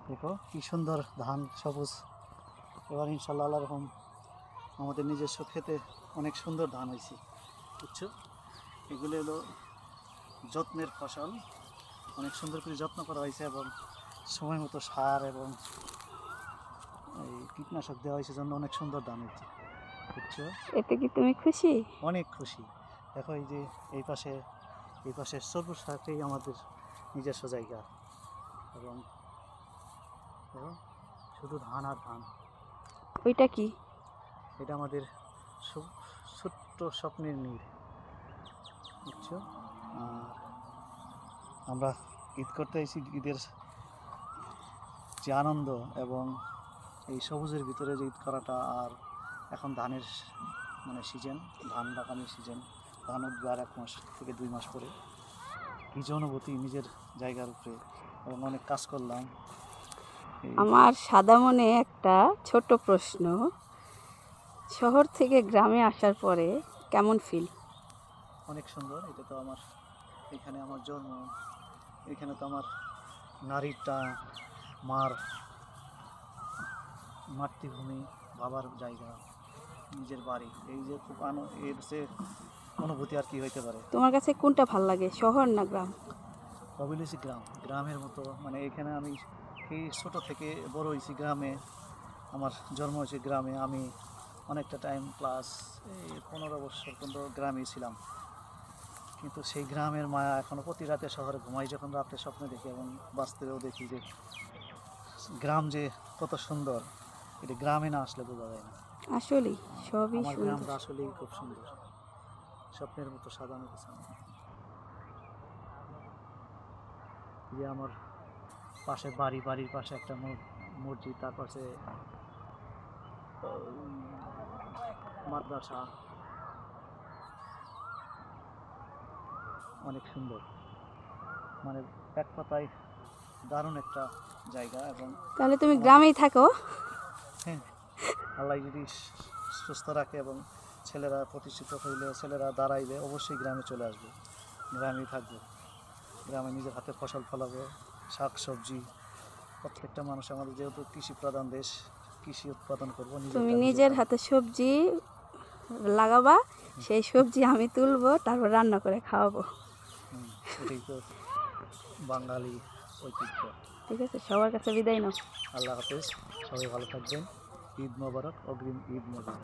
দেখো কি সুন্দর ধান সবুজ। এবার ইনশাল্লাহ আল্লাহ রহম আমাদের নিজস্ব ক্ষেতে অনেক সুন্দর ধান হয়েছে, বুঝছো। এগুলো হলো যত্নের ফসল, অনেক সুন্দর করে যত্ন করা হয়েছে এবং সময় মতো সার এবং এই কীটনাশক দেওয়া হয়েছে, জন্য অনেক সুন্দর ধান হয়েছে, বুঝছো। এতে কি তুমি খুশি? অনেক খুশি। দেখো এই যে এই পাশে সবুজ সাথেই আমাদের নিজস্ব জায়গা এবং দেখো শুধু ধান আর ধান। ওইটা কি? এটা আমাদের ছোট্ট স্বপ্নের নীড়, বুঝছো। আর আমরা ঈদ করতে এসেছি, ঈদের যে আনন্দ এবং এই সবুজের ভিতরে যে ঈদ করাটা, আর এখন ধানের মানে সিজন, ধান লাগানোর সিজন, ধান উঠবে আর 1 মাস থেকে 2 মাস পরে। কী যে অনুভূতি নিজের জায়গার উপরে, এবং অনেক কাজ করলাম। আমার সাদা মনে একটা ছোট প্রশ্ন, শহর থেকে গ্রামে আসার পরে কেমন ফিল? অনেক সুন্দর। এটা তো আমার, এখানে আমার জন্ম, এখানে তো আমার নারীটা, মাতৃভূমি, বাবার জায়গা, নিজের বাড়ি। এই যে খুব এর যে অনুভূতি আর কি হইতে পারে। তোমার কাছে কোনটা ভাল লাগে, শহর না গ্রাম? অবভিয়াসলি গ্রাম। গ্রামের মতো মানে এখানে আমি এই ছোটো থেকে বড় হয়েছি গ্রামে, আমার জন্ম হয়েছে গ্রামে। আমি অনেকটা টাইম প্লাস এই 15 বছর পর্যন্ত গ্রামেই ছিলাম, কিন্তু সেই গ্রামের মায়া এখনও প্রতি রাতে শহরে ঘুমাই, যখন রাতে স্বপ্নে দেখি এবং বাস্তবেও দেখি যে গ্রাম যে কত সুন্দর, এটা গ্রামে না আসলে বোঝা যায় না। আসলেই সবই আমার সুন্দর। গ্রামটা আসলেই খুব সুন্দর, স্বপ্নের মতো সাজানো গোছানো। যে আমার পাশে বাড়ির পাশে একটা মসজিদ, তার পাশে মাদ্রাসা, অনেক সুন্দর। মানে এক কথায় দারুণ একটা জায়গা। এবং তাহলে তুমি গ্রামেই থাকো? হ্যাঁ, আল্লাহ যদি সুস্থ রাখে এবং ছেলেরা প্রতিষ্ঠিত হইলে, ছেলেরা দাঁড়াইলে, অবশ্যই গ্রামে চলে আসবে, গ্রামেই থাকবো। গ্রামে নিজের হাতে ফসল ফলাবো, শাক সবজি। প্রত্যেকটা মানুষ, আমাদের যেহেতু কৃষি প্রধান দেশ, কৃষি উৎপাদন করবো। তুমি নিজের হাতে সবজি লাগাবা, সেই সবজি আমি তুলবো, তারপর রান্না করে খাওয়াবো। এটাই তো বাঙালি ঐতিহ্য। ঠিক আছে, সবার কাছে বিদায় নাও। আল্লাহ হাফেজ, সবাই ভালো থাকবেন। ঈদ মোবারক, অগ্রিম ঈদ মোবারক।